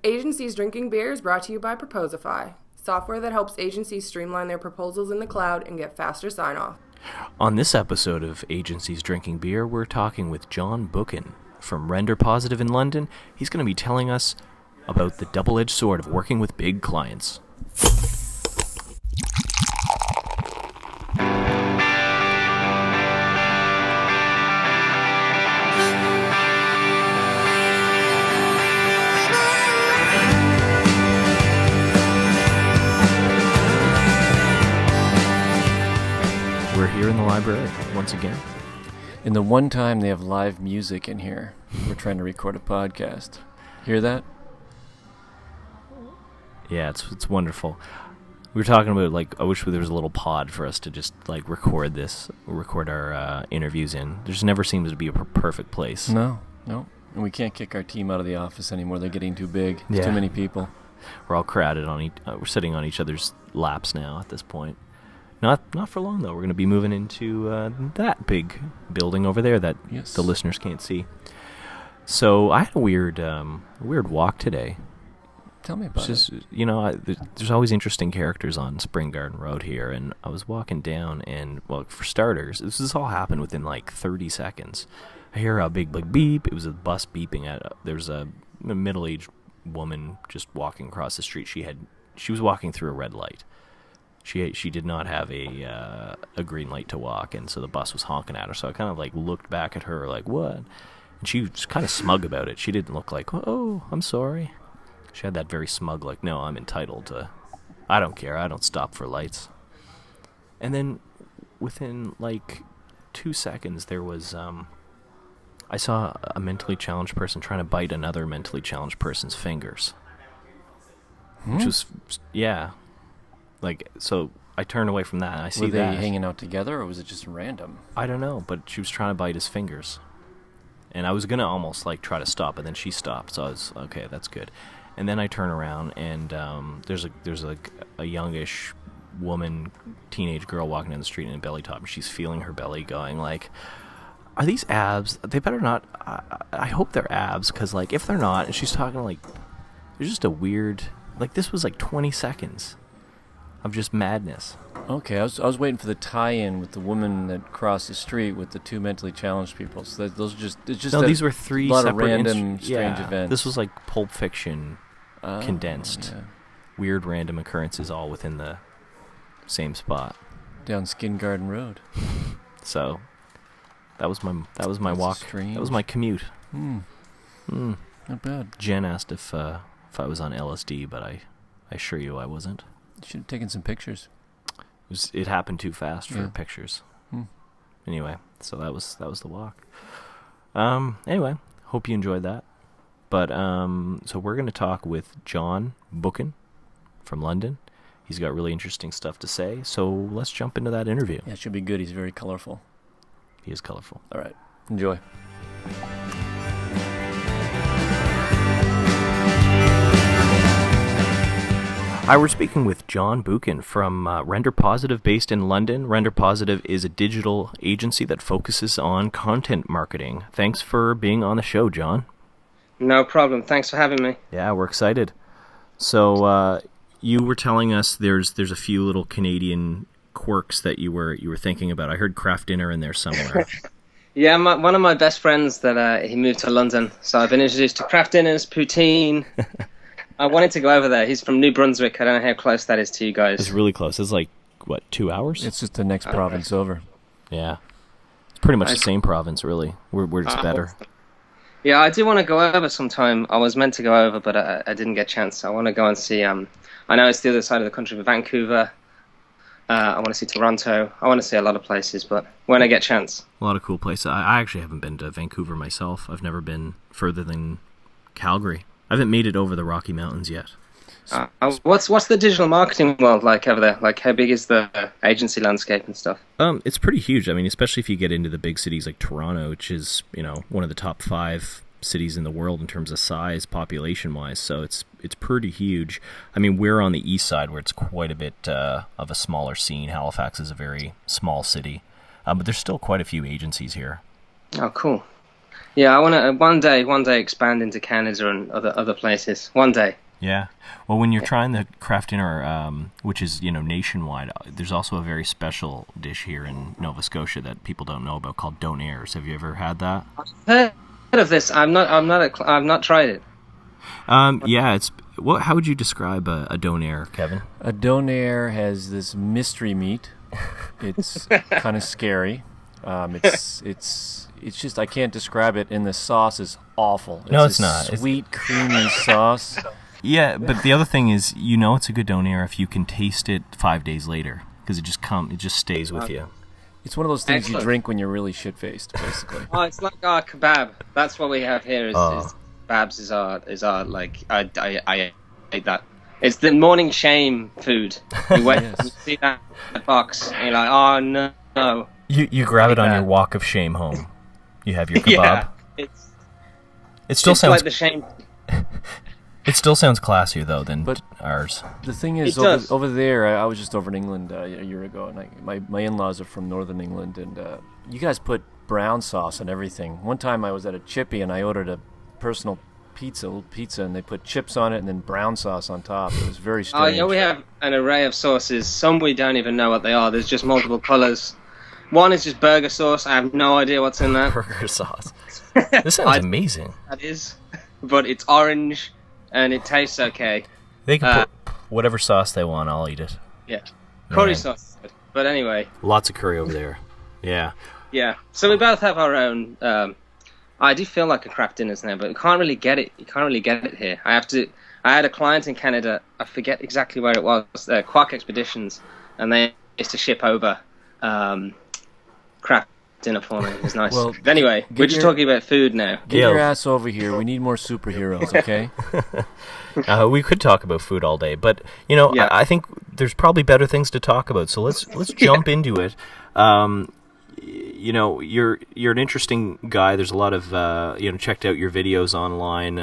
Agencies Drinking Beer is brought to you by Proposify, software that helps agencies streamline their proposals in the cloud and get faster sign-off. On this episode of Agencies Drinking Beer, we're talking with Jon Buchan from Render Positive in London. He's going to be telling us about the double-edged sword of working with big clients. We're here in the library once again. And the one time they have live music in here, we're trying to record a podcast. Hear that? Yeah, it's wonderful. We were talking about, like, I wish there was a little pod for us to just, like, record our interviews in. There just never seems to be a perfect place. No. And we can't kick our team out of the office anymore. They're getting too big. There's too many people. We're all crowded on we're sitting on each other's laps now at this point. Not for long, though. We're going to be moving into that big building over there that the listeners can't see. So I had a weird walk today. Tell me about it. You know, there's always interesting characters on Spring Garden Road here, and I was walking down, and, well, for starters, this all happened within, like, 30 seconds. I hear a big, like, beep. It was a bus beeping there's a middle-aged woman just walking across the street. She was walking through a red light. She did not have a green light to walk, and so the bus was honking at her. So I kind of, like, looked back at her like, what? And she was kind of smug about it. She didn't look like, oh, I'm sorry. She had that very smug, like, no, I'm entitled to, I don't care, I don't stop for lights. And then within, like, 2 seconds, there was, I saw a mentally challenged person trying to bite another mentally challenged person's fingers. Which was, yeah. Like, so I turned away from that, and I see that. Were they hanging out together, or was it just random? I don't know, but she was trying to bite his fingers. And I was going to almost, like, try to stop, but then she stopped, so I was, okay, that's good. And then I turn around, and there's a youngish woman, teenage girl walking down the street in a belly top, and she's feeling her belly going, like, are these abs? They better not, I hope they're abs, because, like, if they're not, and she's talking, like, there's just a weird, like, this was, like, 20 seconds of just madness. Okay, I was waiting for the tie-in with the woman that crossed the street with the two mentally challenged people. So those are just these were three lot separate of random strange events. This was like Pulp Fiction condensed. Yeah. Weird random occurrences all within the same spot. Down Skin Garden Road. So that was my walk. Strange. That was my commute. Not bad. Jen asked if I was on LSD, but I assure you I wasn't. You should have taken some pictures. It happened too fast for pictures. Anyway, so that was the walk. Anyway, hope you enjoyed that. But so we're going to talk with Jon Buchan from London. He's got really interesting stuff to say. So let's jump into that interview. Yeah, it should be good. He's very colorful. He is colorful. All right, enjoy. We're speaking with Jon Buchan from Render Positive, based in London. Render Positive is a digital agency that focuses on content marketing. Thanks for being on the show, Jon. No problem. Thanks for having me. Yeah, we're excited. So you were telling us there's a few little Canadian quirks that you were thinking about. I heard craft dinner in there somewhere. Yeah, one of my best friends that he moved to London, so I've been introduced to craft dinners, poutine. I wanted to go over there. He's from New Brunswick. I don't know how close that is to you guys. It's really close. It's like, what, 2 hours? It's just the next province over. Yeah. It's pretty much the same province, really. We're just better. Yeah, I do want to go over sometime. I was meant to go over, but I didn't get a chance. I want to go and see, I know it's the other side of the country, but Vancouver. I want to see Toronto. I want to see a lot of places, but when I get a chance. A lot of cool places. I actually haven't been to Vancouver myself. I've never been further than Calgary. I haven't made it over the Rocky Mountains yet. What's the digital marketing world like over there? Like, how big is the agency landscape and stuff? It's pretty huge. I mean, especially if you get into the big cities like Toronto, which is, one of the top 5 cities in the world in terms of size, population-wise. So it's pretty huge. I mean, we're on the east side where it's quite a bit of a smaller scene. Halifax is a very small city, but there's still quite a few agencies here. Oh, cool. Yeah, I want to one day expand into Canada and other places. One day. Yeah. Well, when you're trying the craft dinner, which is nationwide, there's also a very special dish here in Nova Scotia that people don't know about called donairs. Have you ever had that? I've heard of this. I've not tried it. Yeah. How would you describe a donair, Kevin? A donair has this mystery meat. It's kind of scary. It's just, I can't describe it, and the sauce is awful. It's not. Sweet, creamy sauce. Yeah, but the other thing is, it's a good donair if you can taste it 5 days later, because it just stays with you. It's one of those things Excellent. you drink when you're really shit-faced, basically. Oh, it's like our kebab. That's what we have here. Is kebabs is our like I ate that. It's the morning shame food. You wait, Yes. you see that box, and you're like, oh no. You grab it on your walk of shame home. You have your kebab. Yeah, It still it's sounds like the shame. It still sounds classier though than But- ours. The thing is, It does. over there, I was just over in England a year ago, and my in-laws are from Northern England, and you guys put brown sauce on everything. One time I was at a Chippy, and I ordered a personal little pizza, and they put chips on it and then brown sauce on top. It was very Oh strange. yeah, we have an array of sauces. Some we don't even know what they are. There's just multiple colours. One is just burger sauce. I have no idea what's in that. Burger sauce. This sounds amazing. That is, but it's orange and it tastes okay. They can put whatever sauce they want. I'll eat it. Yeah, curry Man. sauce. is good. But anyway, Lots of curry over there. Yeah. yeah. So we both have our own. I do feel like a craft dinners now, but you can't really get it. You can't really get it here. I had a client in Canada. I forget exactly where it was. Quark Expeditions, and they used to ship over craft dinner for me. It was nice. Well, But anyway, we're just talking about food now. Get Yeah. your ass over here. We need more superheroes, okay? We could talk about food all day, but Yeah. I think there's probably better things to talk about. So let's jump into it. You're an interesting guy. There's a lot of checked out your videos online,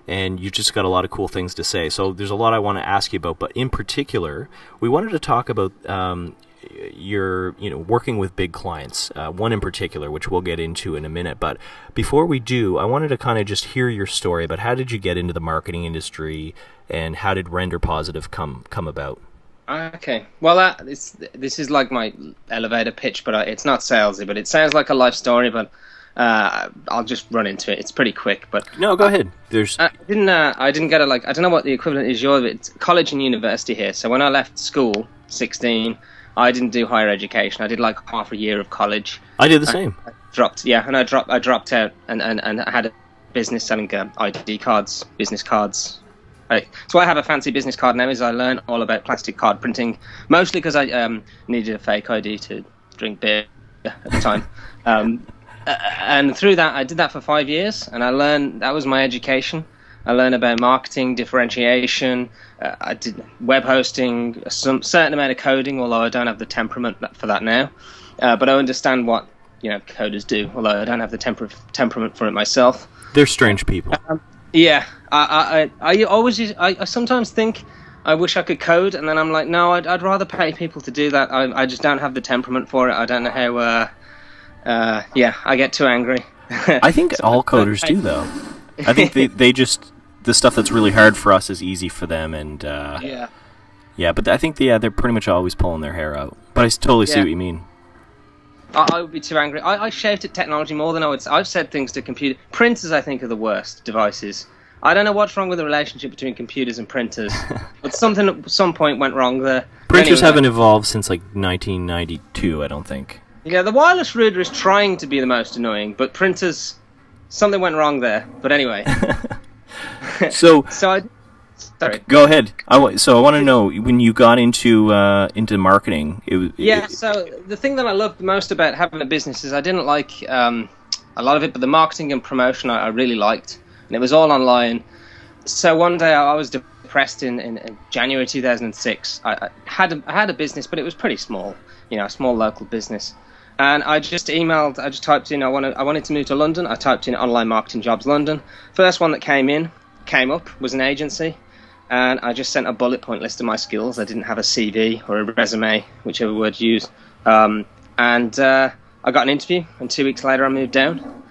and you've just got a lot of cool things to say. So there's a lot I want to ask you about, but in particular, we wanted to talk about your working with big clients. One in particular, which we'll get into in a minute. But before we do, I wanted to kind of just hear your story about how did you get into the marketing industry, and how did Render Positive come about? Okay. Well, this is like my elevator pitch, but it's not salesy. But it sounds like a life story. But I'll just run into it. It's pretty quick. But No, go ahead. There's I didn't get I don't know what the equivalent is. It's college and university here. So when I left school, 16, I didn't do higher education. I did like half a year of college. I did the same. I dropped out and I had a business selling ID cards, business cards. So I have a fancy business card now. Is I learned all about plastic card printing, mostly because I needed a fake ID to drink beer at the time. And through that, I did that for 5 years, and I learned, that was my education. I learned about marketing, differentiation. I did web hosting, some certain amount of coding, although I don't have the temperament for that now. But I understand what coders do, although I don't have the temperament for it myself. They're strange people. Yeah, I sometimes think I wish I could code, and then I'm like, no, I'd rather pay people to do that. I just don't have the temperament for it. I don't know how. I get too angry. I think all coders do, though. I think they just, the stuff that's really hard for us is easy for them, and Yeah. But I think they're pretty much always pulling their hair out. But I totally see Yeah. what you mean. I would be too angry. I shout at technology more than I've said things to computer. Printers, I think, are the worst devices. I don't know what's wrong with the relationship between computers and printers, but something at some point went wrong there. Printers Anyway. haven't evolved since like 1992, I don't think. Yeah, the wireless reader is trying to be the most annoying, but printers, something went wrong there. But anyway. So Sorry. go ahead. I want to know, when you got into marketing. So the thing that I loved the most about having a business is I didn't like a lot of it, but the marketing and promotion I really liked, and it was all online. So one day I was depressed in January 2006. I had a business, but it was pretty small, a small local business. And I just typed in, I wanted to move to London. I typed in online marketing jobs London. First one that came up was an agency. And I just sent a bullet point list of my skills. I didn't have a CV or a resume, whichever word you use. I got an interview, and 2 weeks later I moved down.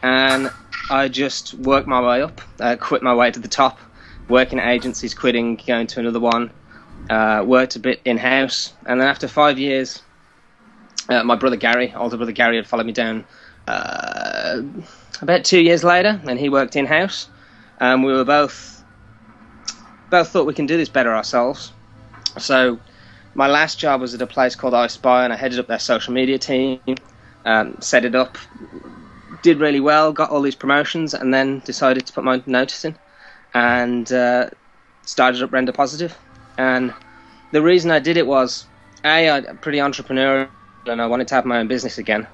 and I just worked my way up, quit my way to the top, working at agencies, quitting, going to another one, worked a bit in-house, and then after 5 years, my brother Gary, older brother Gary, had followed me down about 2 years later, and he worked in-house, and we were both thought we can do this better ourselves. So my last job was at a place called I Spy, and I headed up their social media team, set it up, did really well, got all these promotions, and then decided to put my notice in, and started up Render Positive. And the reason I did it was, I'm pretty entrepreneurial, and I wanted to have my own business again.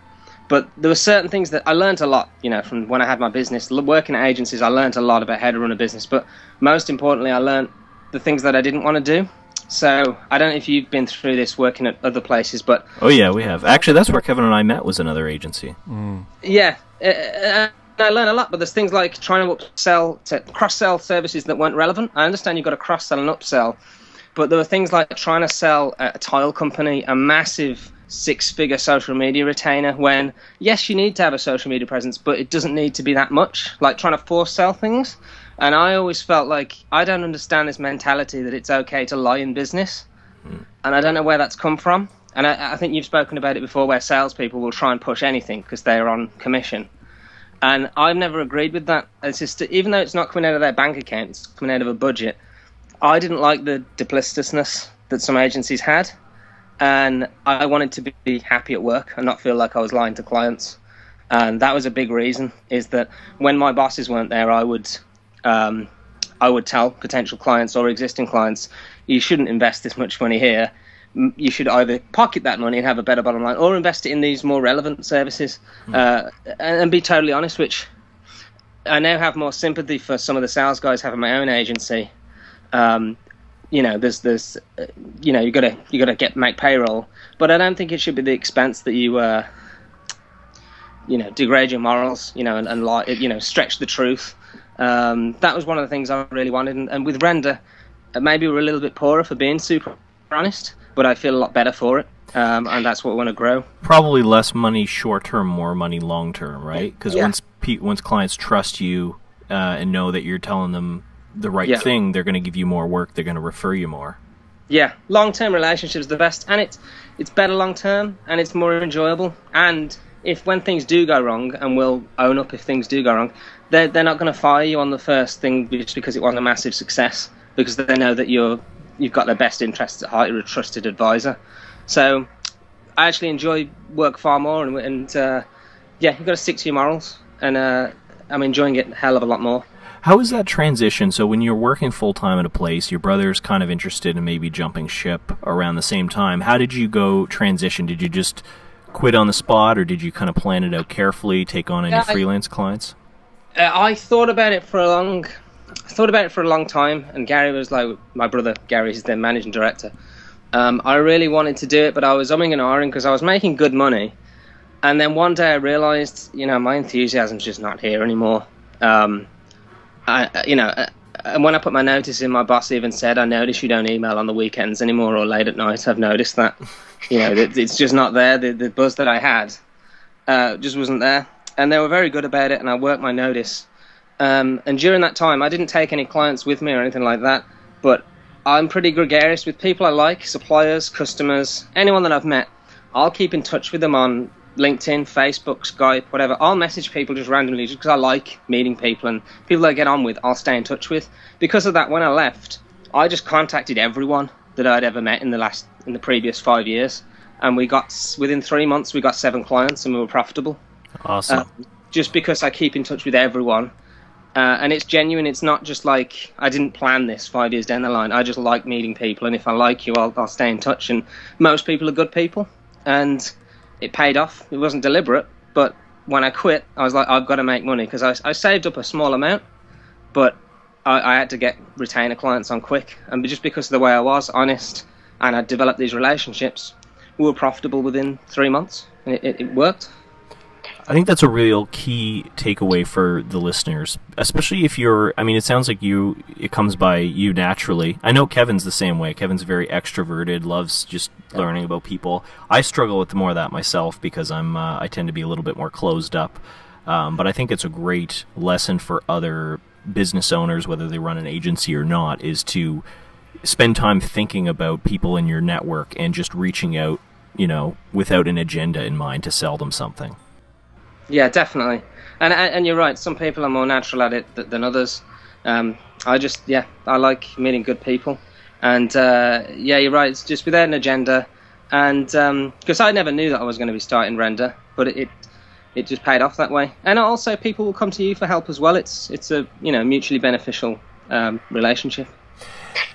But there were certain things that I learned a lot, from when I had my business. Working at agencies, I learned a lot about how to run a business. But most importantly, I learned the things that I didn't want to do. So I don't know if you've been through this working at other places, but... Oh, yeah, we have. Actually, that's where Kevin and I met, was another agency. Yeah, I learned a lot, but there's things like trying to cross-sell services that weren't relevant. I understand you've got to cross-sell and upsell, but there were things like trying to sell a tile company a massive 6-figure social media retainer when, yes, you need to have a social media presence, but it doesn't need to be that much, like trying to force sell things. And I always felt like I don't understand this mentality that it's okay to lie in business. And I don't know where that's come from. And I think you've spoken about it before, where salespeople will try and push anything because they're on commission. And I've never agreed with that. It's just, even though it's not coming out of their bank account, it's coming out of a budget, I didn't like the duplicitousness that some agencies had. And I wanted to be happy at work and not feel like I was lying to clients. And that was a big reason, is that when my bosses weren't there, I would tell potential clients or existing clients, you shouldn't invest this much money here. You should either pocket that money and have a better bottom line, or invest it in these more relevant services, and be totally honest, which I now have more sympathy for some of the sales guys having my own agency. There's you gotta make payroll, but I don't think it should be the expense that you degrade your morals, and lie, stretch the truth. That was one of the things I really wanted, and with Render, maybe we're a little bit poorer for being super honest, but I feel a lot better for it, and that's what we want to grow. Probably less money short term, more money long term, right? Because once clients trust you and know that you're telling them the right thing, they're going to give you more work, they're going to refer you more. Yeah, long-term relationships are the best, and it's better long-term, and it's more enjoyable. And when things do go wrong, and we'll own up if things do go wrong, they're not going to fire you on the first thing just because it wasn't a massive success, because they know that you've got their best interests at heart, you're a trusted advisor. So I actually enjoy work far more, and you've got to stick to your morals, and I'm enjoying it a hell of a lot more. How is that transition? So when you're working full-time at a place, your brother's kind of interested in maybe jumping ship around the same time. How did you go transition? Did you just quit on the spot, or did you kind of plan it out carefully, take on any freelance clients? I thought about it for a long time, and Gary was like, my brother Gary is the managing director. I really wanted to do it, but I was umming and ahhing because I was making good money. And then one day I realized, my enthusiasm's just not here anymore. And when I put my notice in, my boss even said, I notice you don't email on the weekends anymore or late at night. I've noticed that. It's just not there. The buzz that I had just wasn't there. And they were very good about it, and I worked my notice. And during that time, I didn't take any clients with me or anything like that, but I'm pretty gregarious with people I like, suppliers, customers, anyone that I've met. I'll keep in touch with them on LinkedIn, Facebook, Skype, whatever. I'll message people just randomly just because I like meeting people, and people that I get on with, I'll stay in touch with. Because of that, when I left, I just contacted everyone that I'd ever met in the previous 5 years, and within 3 months we got 7 clients, and we were profitable. Awesome. Just because I keep in touch with everyone, and it's genuine. It's not just like I didn't plan this 5 years down the line. I just like meeting people, and if I like you, I'll stay in touch. And most people are good people, and it paid off. It wasn't deliberate, but when I quit, I was like, I've got to make money, because I saved up a small amount, but I had to get retainer clients on quick. And just because of the way I was honest and I developed these relationships, we were profitable within 3 months, and it worked. I think that's a real key takeaway for the listeners, especially if it sounds like it comes by you naturally. I know Kevin's the same way. Kevin's very extroverted, loves just learning about people. I struggle with more of that myself because I tend to be a little bit more closed up. But I think it's a great lesson for other business owners, whether they run an agency or not, is to spend time thinking about people in your network and just reaching out, without an agenda in mind to sell them something. Yeah, definitely. And you're right. Some people are more natural at it than others. I like meeting good people. And you're right. It's just without an agenda. And because I never knew that I was going to be starting Render, but it just paid off that way. And also, people will come to you for help as well. It's a mutually beneficial relationship.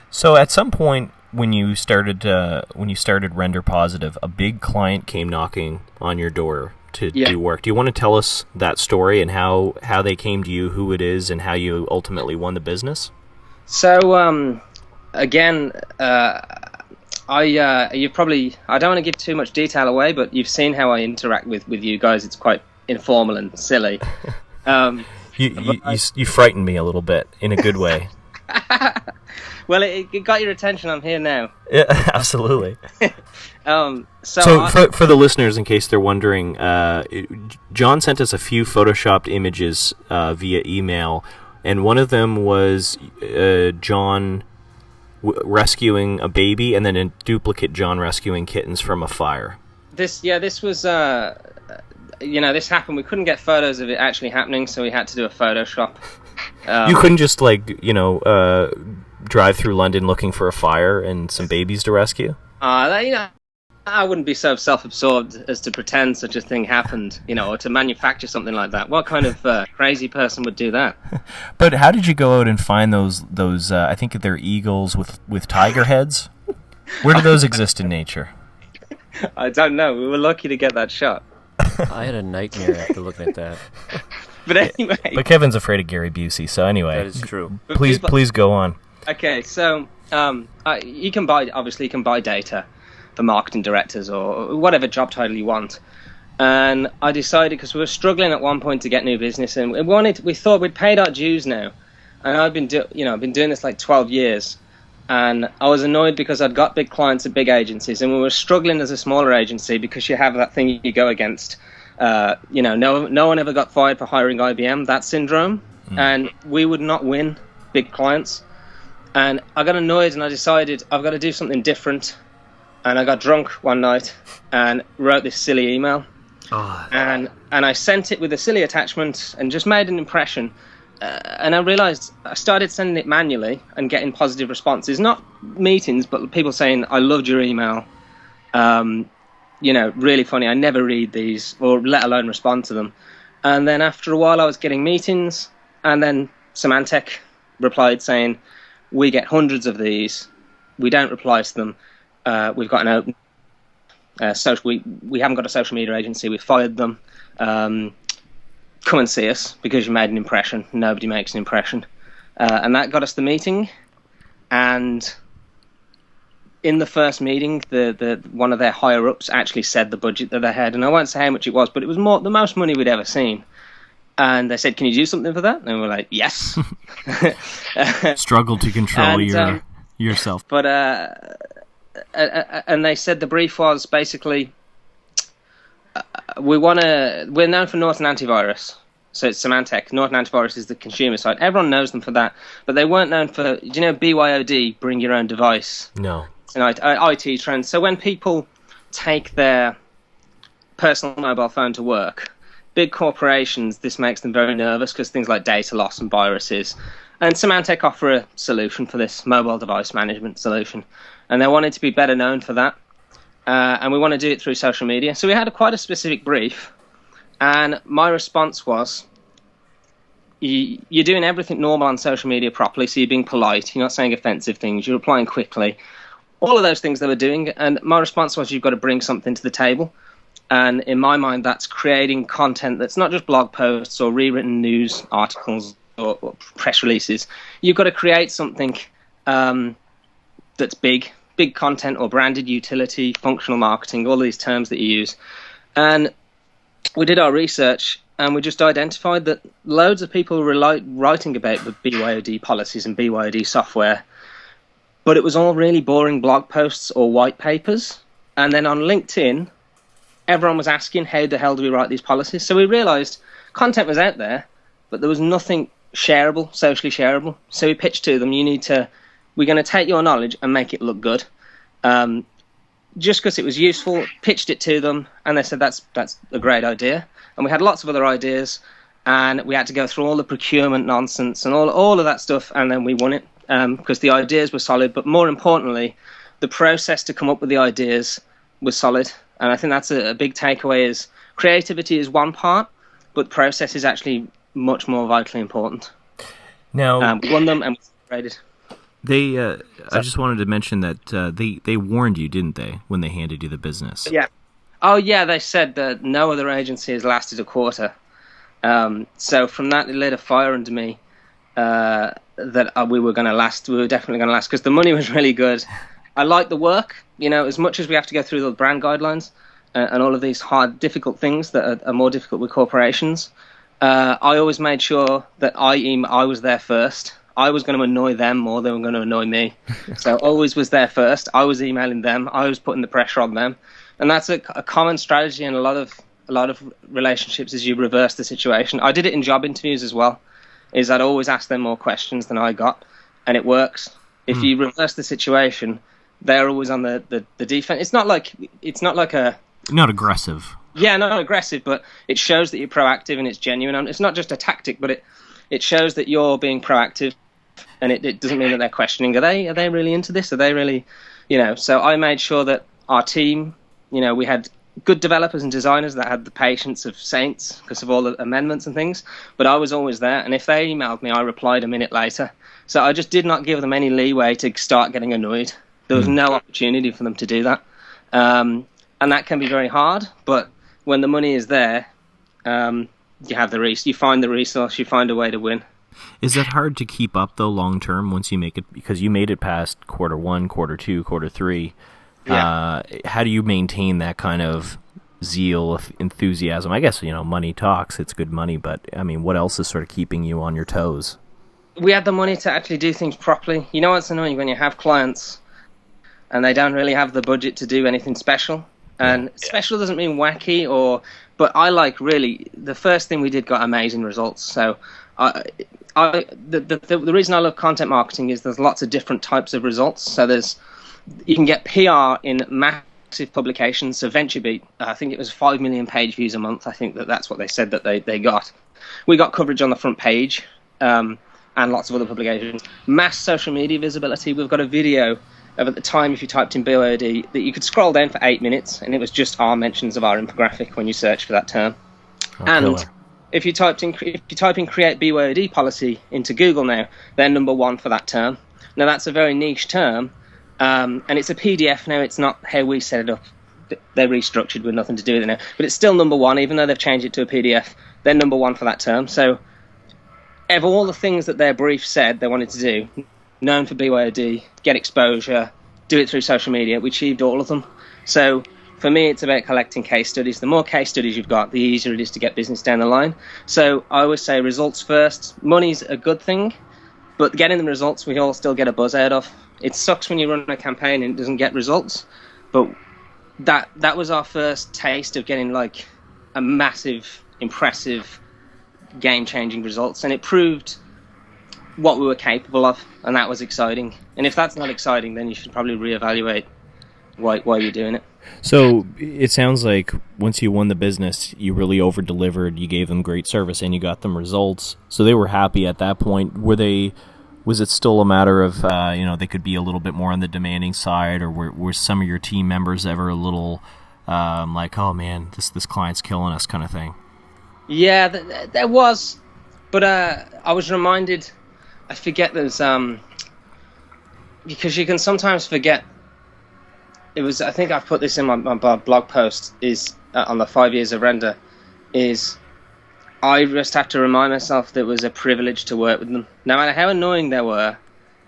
So at some point when you started Render Positive, a big client came knocking on your door to do work. Do you want to tell us that story and how they came to you, who it is, and how you ultimately won the business? So again, I don't want to give too much detail away, but you've seen how I interact with you guys. It's quite informal and silly. You frightened me a little bit in a good way. Well, it got your attention. I'm here now. Yeah, absolutely. So for the listeners, in case they're wondering, John sent us a few photoshopped images via email, and one of them was John rescuing a baby, and then a duplicate John rescuing kittens from a fire. This was this happened. We couldn't get photos of it actually happening, so we had to do a Photoshop. You couldn't just drive through London looking for a fire and some babies to rescue? I wouldn't be so self-absorbed as to pretend such a thing happened, or to manufacture something like that. What kind of crazy person would do that? But how did you go out and find those I think they're eagles with tiger heads? Where do those exist in nature? I don't know. We were lucky to get that shot. I had a nightmare after looking at that. But anyway. But Kevin's afraid of Gary Busey, so anyway. That is true. Please go on. Okay, so you can buy data for marketing directors or whatever job title you want. And I decided, because we were struggling at one point to get new business, and we thought we'd paid our dues now. And I've been doing this like 12 years, and I was annoyed because I'd got big clients at big agencies, and we were struggling as a smaller agency because you have that thing you go against. No one ever got fired for hiring IBM, that syndrome, and we would not win big clients. And I got annoyed, and I decided I've got to do something different. And I got drunk one night and wrote this silly email. Oh. And I sent it with a silly attachment and just made an impression. And I realized I started sending it manually and getting positive responses. Not meetings, but people saying, I loved your email. Really funny. I never read these, or let alone respond to them. And then after a while I was getting meetings, and then Symantec replied saying, we get hundreds of these. We don't reply to them. We've got an open we haven't got a social media agency. We fired them. Come and see us because you made an impression. Nobody makes an impression. And that got us the meeting. And in the first meeting, the one of their higher ups actually said the budget that they had, and I won't say how much it was, but it was the most money we'd ever seen. And they said, "Can you do something for that?" And we were like, "Yes." Struggle to control yourself. But and they said the brief was basically, we're known for Norton Antivirus. So it's Symantec. Norton Antivirus is the consumer side. Everyone knows them for that. But they weren't known for, do you know BYOD, bring your own device? No. It's an IT trend. So when people take their personal mobile phone to work, big corporations, this makes them very nervous because things like data loss and viruses. And Symantec offer a solution for this, mobile device management solution. And they wanted to be better known for that. And we want to do it through social media. So we had quite a specific brief. And my response was, you're doing everything normal on social media properly, so you're being polite, you're not saying offensive things, you're replying quickly. All of those things they were doing. And my response was, you've got to bring something to the table. And in my mind, that's creating content that's not just blog posts or rewritten news articles or press releases. You've got to create something that's big content or branded utility, functional marketing, all these terms that you use. And we did our research, and we just identified that loads of people were writing about the BYOD policies and BYOD software, but it was all really boring blog posts or white papers. And then on LinkedIn, everyone was asking, how the hell do we write these policies? So we realized content was out there, but there was nothing shareable, socially shareable. So we pitched to them, we're going to take your knowledge and make it look good. Just because it was useful, pitched it to them, and they said that's a great idea. And we had lots of other ideas, and we had to go through all the procurement nonsense and all of that stuff, and then we won it because the ideas were solid. But more importantly, the process to come up with the ideas was solid. And I think that's a big takeaway: is creativity is one part, but process is actually much more vitally important. Now, we won them and we celebrated. I just wanted to mention that they warned you, didn't they, when they handed you the business? Yeah. Oh, yeah, they said that no other agency has lasted a quarter. So from that, it lit a fire under me that we were going to last. We were definitely going to last because the money was really good. I like the work, as much as we have to go through the brand guidelines and all of these hard, difficult things that are more difficult with corporations. I always made sure that I was there first. I was going to annoy them more than they were going to annoy me. So I always was there first. I was emailing them. I was putting the pressure on them. And that's a common strategy in a lot of relationships is you reverse the situation. I did it in job interviews as well, is I'd always ask them more questions than I got, and it works. If you reverse the situation, they're always on the defense. It's not like a... Not aggressive. Yeah, not aggressive, but it shows that you're proactive and it's genuine. It's not just a tactic, but it shows that you're being proactive. And it doesn't mean that they're questioning, are they really into this? Are they really, So I made sure that our team, we had good developers and designers that had the patience of saints because of all the amendments and things. But I was always there. And if they emailed me, I replied a minute later. So I just did not give them any leeway to start getting annoyed. There was no opportunity for them to do that. And that can be very hard. But when the money is there, you have you find the resource, you find a way to win. Is that hard to keep up, though, long term once you make it? Because you made it past Q1, Q2, Q3. Yeah. How do you maintain that kind of zeal, enthusiasm? I guess, money talks. It's good money. But, I mean, what else is sort of keeping you on your toes? We had the money to actually do things properly. You know what's annoying? When you have clients and they don't really have the budget to do anything special. And special doesn't mean wacky but I really, the first thing we did got amazing results. So the reason I love content marketing is there's lots of different types of results. So you can get PR in massive publications. So VentureBeat, I think it was 5 million page views a month. I think that's what they said that they got. We got coverage on the front page and lots of other publications. Mass social media visibility. We've got a video of, at the time, if you typed in BYOD, that you could scroll down for 8 minutes and it was just our mentions of our infographic when you search for that term. And if you type in create BYOD policy into Google now, they're number one for that term. Now that's a very niche term, and it's a PDF now. It's not how we set it up. They're restructured with nothing to do with it now, but it's still number one, even though they've changed it to a PDF. They're number one for that term. So, of all the things that their brief said they wanted to do, known for BYOD, get exposure, do it through social media, we achieved all of them. So for me, it's about collecting case studies. The more case studies you've got, the easier it is to get business down the line. So I always say results first. Money's a good thing, but getting the results we all still get a buzz out of. It sucks when you run a campaign and it doesn't get results, but that was our first taste of getting like a massive, impressive, game-changing results, and it proved what we were capable of, and that was exciting. And if that's not exciting, then you should probably reevaluate why you're doing it. So it sounds like once you won the business, you really over-delivered, you gave them great service, and you got them results. So they were happy at that point. Was it still a matter of, they could be a little bit more on the demanding side, or were some of your team members ever a little like, oh man, this client's killing us kind of thing? Yeah, there was. But I was reminded, I forget there's, because you can sometimes forget. It was, I think I've put this in my blog post, is on the 5 years of Render, is I just have to remind myself that it was a privilege to work with them. No matter how annoying they were,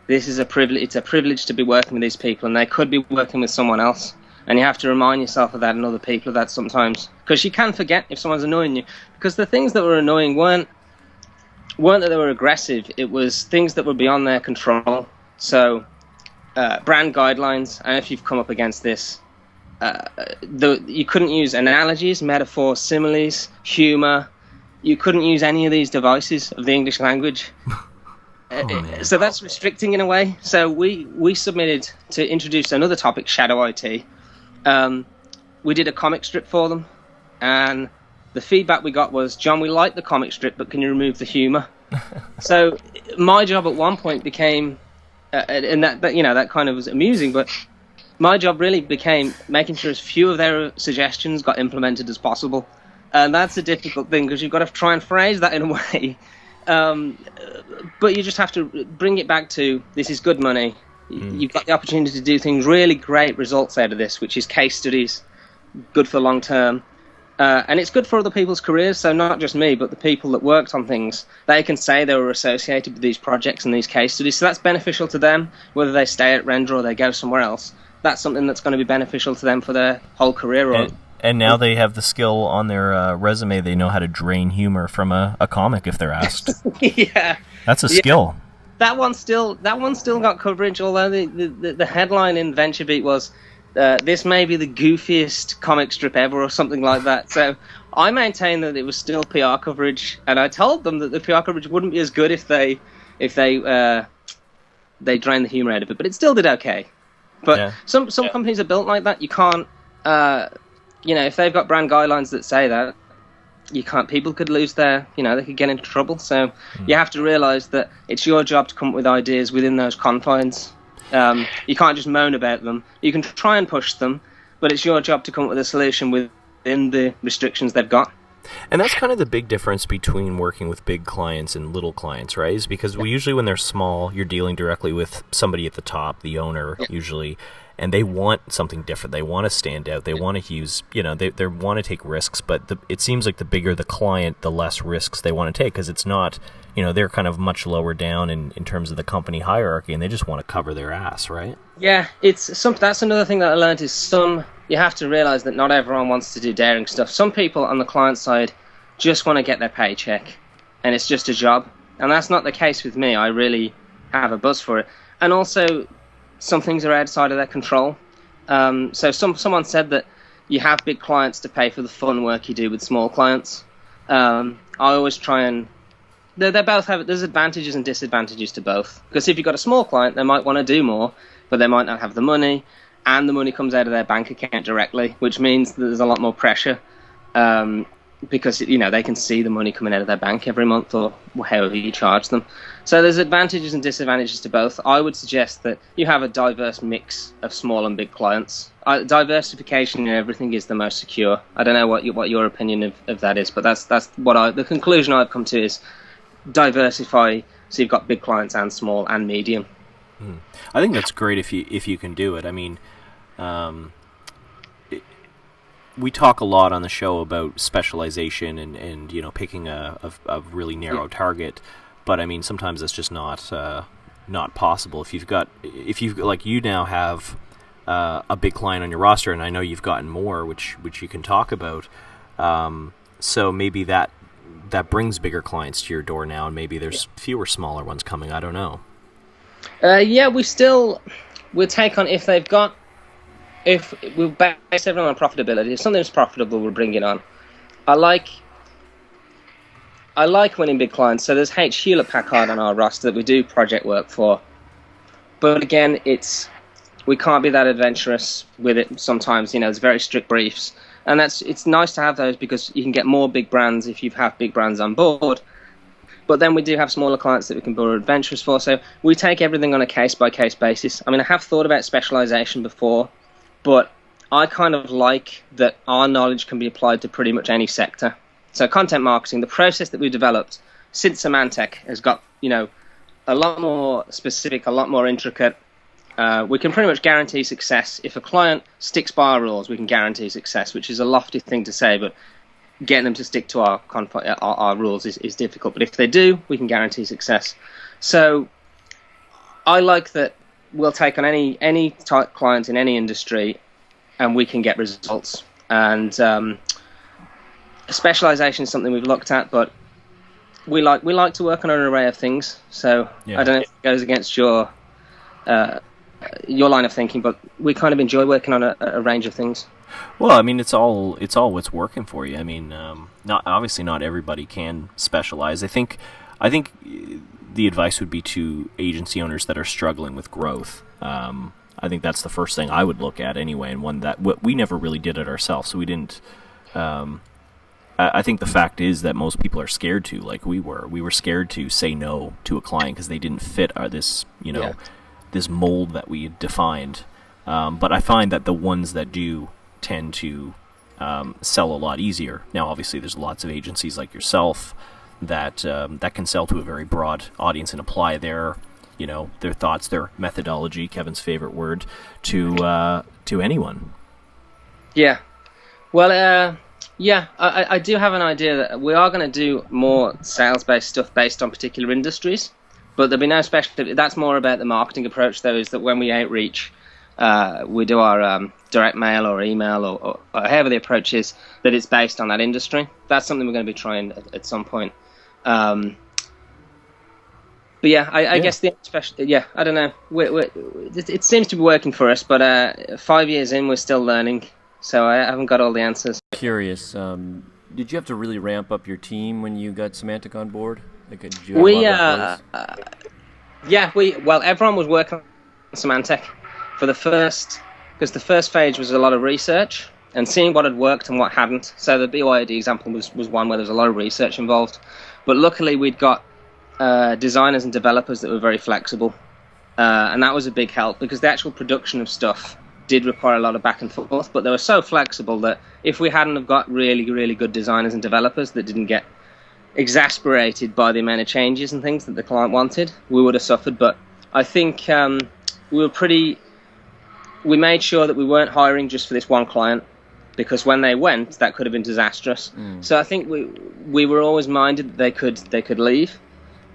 this is a privilege. It's a privilege to be working with these people, and they could be working with someone else. And you have to remind yourself of that and other people of that sometimes, because you can forget if someone's annoying you. Because the things that were annoying weren't that they were aggressive. It was things that were beyond their control. So brand guidelines. I don't know if you've come up against this. You couldn't use analogies, metaphors, similes, humor. you couldn't use any of these devices of the English language. So that's restricting in a way. So we submitted to introduce another topic, Shadow IT. We did a comic strip for them, and the feedback we got was, John, we like the comic strip, but can you remove the humour? So my job at one point became, and that kind of was amusing, but my job really became making sure as few of their suggestions got implemented as possible. And that's a difficult thing, because you've got to try and phrase that in a way. But you just have to bring it back to, this is good money. You've got the opportunity to do things, really great results out of this, which is case studies, good for long term. And it's good for other people's careers, so not just me, but the people that worked on things. They can say they were associated with these projects and these case studies, so that's beneficial to them, whether they stay at Render or they go somewhere else. That's something that's going to be beneficial to them for their whole career. And now they have the skill on their resume. They know how to drain humor from a comic if they're asked. Yeah, that's a skill. That one still got coverage. Although the headline in VentureBeat was, "This may be the goofiest comic strip ever," or something like that. So I maintain that it was still PR coverage, and I told them that the PR coverage wouldn't be as good if they drained the humor out of it. But it still did okay. But some companies are built like that. You can't. If they've got brand guidelines that say that, you can't. People could lose their, they could get into trouble. So you have to realise that it's your job to come up with ideas within those confines. You can't just moan about them. You can try and push them, but it's your job to come up with a solution within the restrictions they've got. And that's kind of the big difference between working with big clients and little clients, right? Is because usually when they're small, you're dealing directly with somebody at the top, the owner, usually. And they want something different. They want to stand out. They want to use, they want to take risks. But it seems like the bigger the client, the less risks they want to take, because it's not, they're kind of much lower down in terms of the company hierarchy, and they just want to cover their ass, right? Yeah, that's another thing that I learned is you have to realize that not everyone wants to do daring stuff. Some people on the client side just want to get their paycheck, and it's just a job. And that's not the case with me. I really have a buzz for it. And also, some things are outside of their control. So someone said that you have big clients to pay for the fun work you do with small clients. I always try and... They both have... There's advantages and disadvantages to both. Because if you've got a small client, they might want to do more, but they might not have the money, and the money comes out of their bank account directly, which means that there's a lot more pressure. Because they can see the money coming out of their bank every month, or however you charge them. So there's advantages and disadvantages to both. I would suggest that you have a diverse mix of small and big clients. Diversification in everything is the most secure. I don't know what your opinion of that is, but that's the conclusion I've come to is diversify, so you've got big clients and small and medium. I think that's great if you can do it. I mean, we talk a lot on the show about specialization and picking a really narrow target, but I mean sometimes it's just not possible. If you've like you now have a big client on your roster, and I know you've gotten more, which you can talk about. So maybe that brings bigger clients to your door now, and maybe there's fewer smaller ones coming. I don't know. We'll take on if we'll base everyone on profitability. If something's profitable, we'll bring it on. I like winning big clients. So there's Hewlett-Packard on our roster that we do project work for. But again, we can't be that adventurous with it sometimes. It's very strict briefs. And it's nice to have those because you can get more big brands if you have big brands on board. But then we do have smaller clients that we can be more adventurous for. So we take everything on a case-by-case basis. I mean, I have thought about specialization before, but I kind of like that our knowledge can be applied to pretty much any sector. So content marketing, the process that we've developed since Symantec has got, a lot more specific, a lot more intricate. We can pretty much guarantee success. If a client sticks by our rules, we can guarantee success, which is a lofty thing to say, but getting them to stick to our rules is difficult. But if they do, we can guarantee success. So I like that we'll take on any type client in any industry, and we can get results. And specialization is something we've looked at, but we like to work on an array of things. So I don't know if it goes against your line of thinking, but we kind of enjoy working on a range of things. Well, I mean, it's all what's working for you. I mean, not everybody can specialize. I think the advice would be to agency owners that are struggling with growth. I think that's the first thing I would look at anyway, and one that we never really did it ourselves, so we didn't. I think the fact is that most people are scared to, like we were. We were scared to say no to a client because they didn't fit this mold that we had defined. But I find that the ones that do tend to sell a lot easier. Now, obviously, there's lots of agencies like yourself that can sell to a very broad audience and apply their thoughts, their methodology, Kevin's favorite word, to anyone. Yeah. Well, I do have an idea that we are going to do more sales-based stuff based on particular industries, but there'll be no special. That's more about the marketing approach, though, is that when we outreach, we do our direct mail or email or however the approach is, that it's based on that industry. That's something we're going to be trying at some point. But yeah, I guess the special. Yeah, I don't know. It seems to be working for us, but 5 years in, we're still learning. So I haven't got all the answers. Curious, did you have to really ramp up your team when you got Symantec on board? Like, did you have a lot of employees? Everyone was working on Symantec for because the first phase was a lot of research and seeing what had worked and what hadn't. So the BYOD example was one where there was a lot of research involved. But luckily we'd got designers and developers that were very flexible. And that was a big help because the actual production of stuff did require a lot of back and forth, but they were so flexible that if we hadn't have got really, really good designers and developers that didn't get exasperated by the amount of changes and things that the client wanted, we would have suffered. But I think we made sure that we weren't hiring just for this one client, because when they went, that could have been disastrous. So I think we were always minded that they could leave,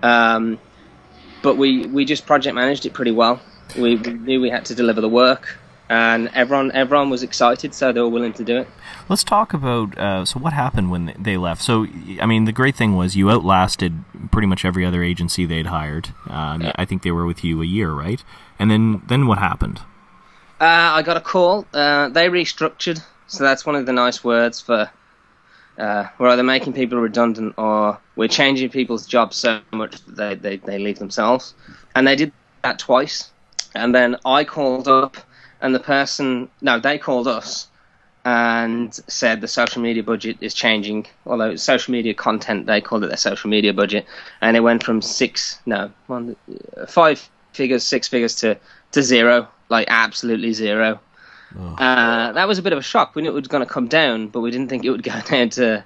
but we just project managed it pretty well. We knew we had to deliver the work. And everyone was excited, so they were willing to do it. Let's talk about, so what happened when they left? So, I mean, the great thing was you outlasted pretty much every other agency they'd hired. I think they were with you a year, right? And then what happened? I got a call. They restructured, so that's one of the nice words for we're either making people redundant or we're changing people's jobs so much that they leave themselves. And they did that twice. And then I called up. And they called us and said the social media budget is changing. Although it's social media content, they called it their social media budget. And it went from 5 figures, 6 figures to zero, like absolutely zero. Oh. That was a bit of a shock. We knew it was going to come down, but we didn't think it would go down to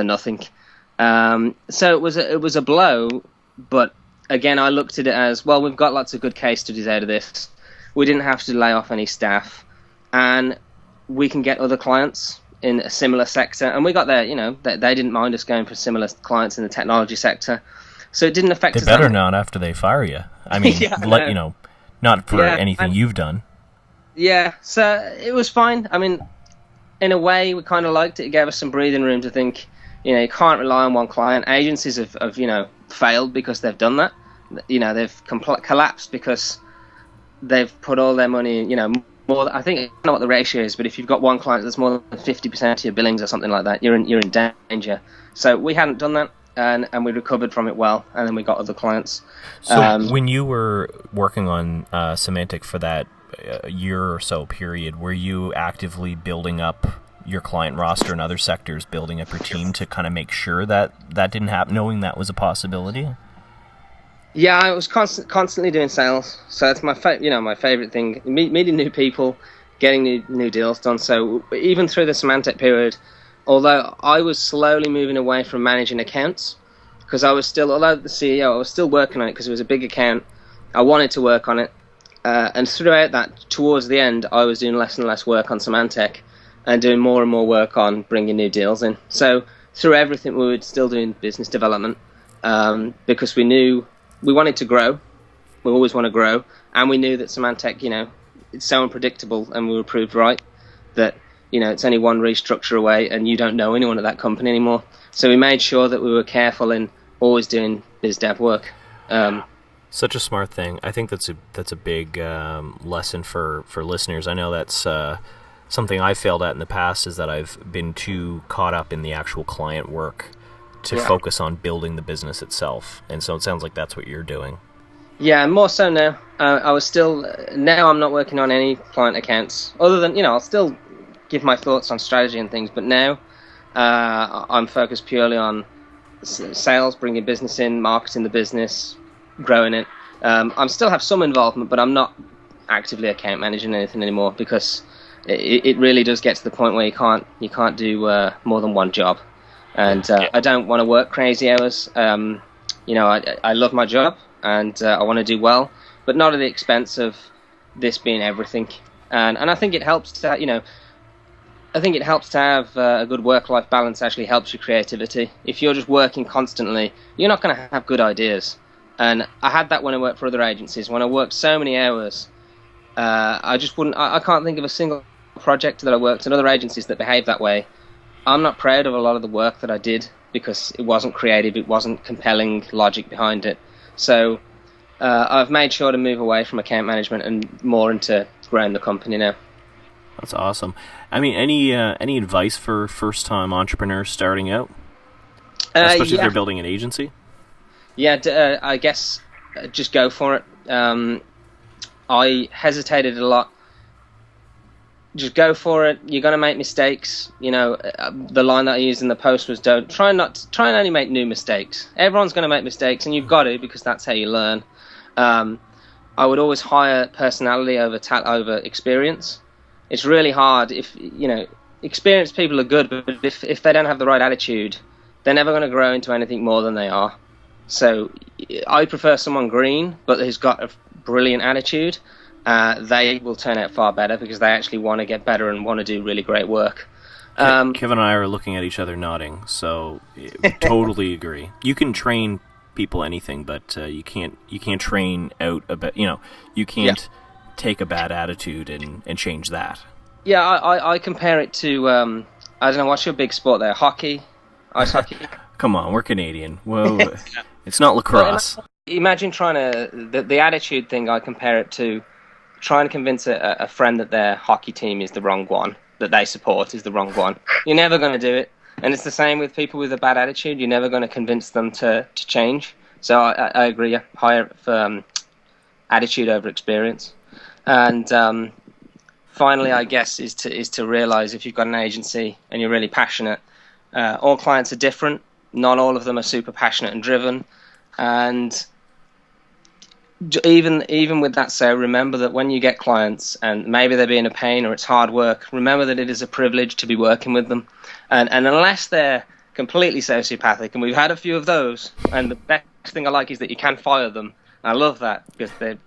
nothing. So it was a blow. But again, I looked at it as, well, we've got lots of good case studies out of this. We didn't have to lay off any staff, and we can get other clients in a similar sector. And we got there, they didn't mind us going for similar clients in the technology sector. So it didn't affect us. They better not after they fire you. I mean, not for anything you've done. Yeah, so it was fine. I mean, in a way, we kind of liked it. It gave us some breathing room to think, you can't rely on one client. Agencies have failed because they've done that. They've collapsed because they've put all their money, more. I think I don't know what the ratio is, but if you've got one client that's more than 50% of your billings or something like that, you're in danger. So we hadn't done that, and we recovered from it well, and then we got other clients. So when you were working on Symantec for that year or so period, were you actively building up your client roster in other sectors, building up your team to kind of make sure that didn't happen, knowing that was a possibility? Yeah, I was constantly doing sales, so that's my favorite thing. Meeting new people, getting new deals done. So even through the Symantec period, although I was slowly moving away from managing accounts, because I was still, although the CEO, I was still working on it because it was a big account. I wanted to work on it, and throughout that, towards the end, I was doing less and less work on Symantec, and doing more and more work on bringing new deals in. So through everything, we were still doing business development, because we knew. We wanted to grow. We always want to grow. And we knew that Symantec, it's so unpredictable, and we were proved right that, it's only one restructure away and you don't know anyone at that company anymore. So we made sure that we were careful in always doing biz dev work. Such a smart thing. I think that's a big lesson for listeners. I know that's Something I've failed at in the past is that I've been too caught up in the actual client work to focus on building the business itself. And so it sounds like that's what you're doing. Yeah, more so now. Now I'm not working on any client accounts, other than, I'll still give my thoughts on strategy and things, but now I'm focused purely on sales, bringing business in, marketing the business, growing it. I still have some involvement, but I'm not actively account managing anything anymore, because it really does get to the point where you can't do more than one job. And I don't want to work crazy hours. I love my job, and I want to do well, but not at the expense of this being everything. And I think it helps to, have a good work-life balance. Actually helps your creativity. If you're just working constantly, you're not going to have good ideas. And I had that when I worked for other agencies. When I worked so many hours, I can't think of a single project that I worked in other agencies that behaved that way. I'm not proud of a lot of the work that I did, because it wasn't creative, it wasn't compelling logic behind it. So I've made sure to move away from account management and more into growing the company now. That's awesome. I mean, any advice for first-time entrepreneurs starting out, especially if they're building an agency? Yeah, I guess just go for it. I hesitated a lot. Just go for it. You're going to make mistakes. The line that I used in the post was, try and only make new mistakes. Everyone's going to make mistakes, and you've got to, because that's how you learn. I would always hire personality over experience. It's really hard. If experienced people are good, but if they don't have the right attitude, they're never going to grow into anything more than they are. So I prefer someone green, but who's got a brilliant attitude. They will turn out far better, because they actually want to get better and want to do really great work. Kevin and I are looking at each other nodding, so totally agree. You can train people anything, but you can't train out you can't take a bad attitude and change that. Yeah, I compare it to I don't know, what's your big sport there? Hockey? Ice hockey? Come on, we're Canadian. Whoa. It's not lacrosse. Imagine trying to the attitude thing. I compare it to trying to convince a friend that their hockey team is the wrong one, that they support is the wrong one. You're never going to do it. And it's the same with people with a bad attitude. You're never going to convince them to change. So I agree. Hire for attitude over experience. And finally, I guess, is to realize, if you've got an agency and you're really passionate, all clients are different. Not all of them are super passionate and driven. And even with that said, remember that when you get clients, and maybe they're being a pain or it's hard work, remember that it is a privilege to be working with them. And unless they're completely sociopathic, and we've had a few of those, and the best thing I like is that you can fire them. I love that, because they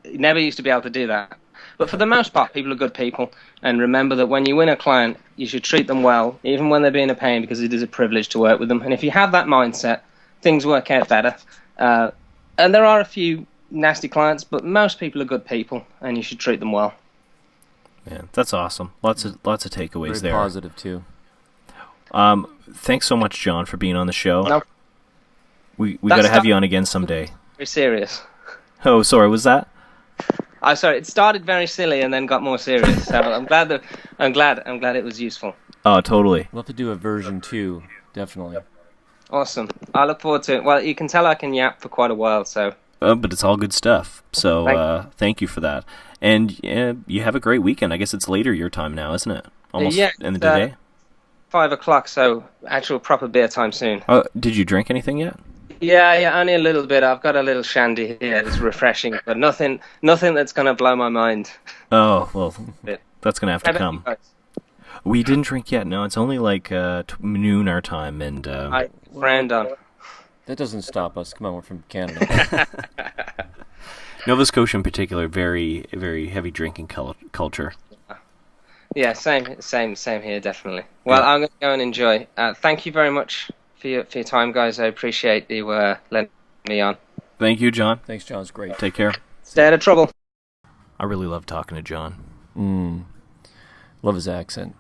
never used to be able to do that. But for the most part, people are good people. And remember that when you win a client, you should treat them well, even when they're being a pain, because it is a privilege to work with them. And if you have that mindset, things work out better. And there are a few nasty clients, but most people are good people, and you should treat them well. Yeah, that's awesome. Lots of takeaways Very there. Positive too. Thanks so much, John, for being on the show. No. We got to have you on again someday. Very serious. Oh, sorry, was that? I'm sorry. It started very silly and then got more serious. So I'm glad it was useful. Oh, totally. We'll have to do a version 2, definitely. Awesome. I look forward to it. Well, you can tell I can yap for quite a while, so. But it's all good stuff. So thank you for that. And you have a great weekend. I guess it's later your time now, isn't it? Almost end of the day. 5 o'clock, so actual proper beer time soon. Oh, did you drink anything yet? Yeah, only a little bit. I've got a little shandy here. It's refreshing, but nothing that's going to blow my mind. Oh, well, that's going to have to come. We didn't drink yet. No, it's only like noon our time. And I frowned on. That doesn't stop us. Come on, we're from Canada. Nova Scotia in particular, very, very heavy drinking culture. Yeah, same here, definitely. Well, I'm going to go and enjoy. Thank you very much for your time, guys. I appreciate you letting me on. Thank you, John. Thanks, John. It's great. Take care. Stay out of trouble. I really love talking to John. Love his accent.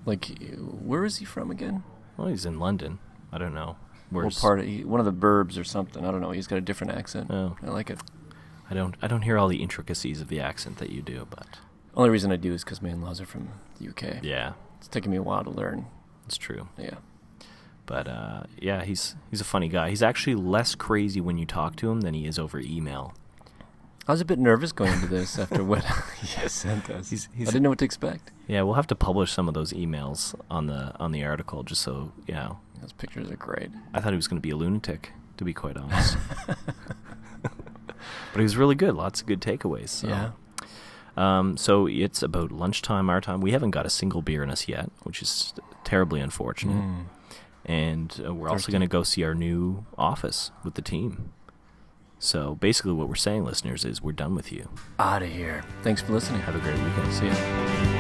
Like, where is he from again? Well, he's in London. I don't know. What part of one of the burbs or something? I don't know. He's got a different accent. Oh. I like it. I don't hear all the intricacies of the accent that you do, but Only reason I do is because my in-laws are from the UK. Yeah, It's taken me a while to learn. it's true. Yeah. But yeah, he's a funny guy. He's actually less crazy when you talk to him than he is over email. I was a bit nervous going into this after what he sent us. I didn't know what to expect. Yeah, we'll have to publish some of those emails on the article, just so you know. Those pictures are great. I thought he was going to be a lunatic, to be quite honest. But he was really good. Lots of good takeaways. So. Yeah. So it's about lunchtime our time. We haven't got a single beer in us yet, which is terribly unfortunate. And we're also going to go see our new office with the team. So basically what we're saying, listeners, is we're done with you. Out of here. Thanks for listening. Have a great weekend. See ya.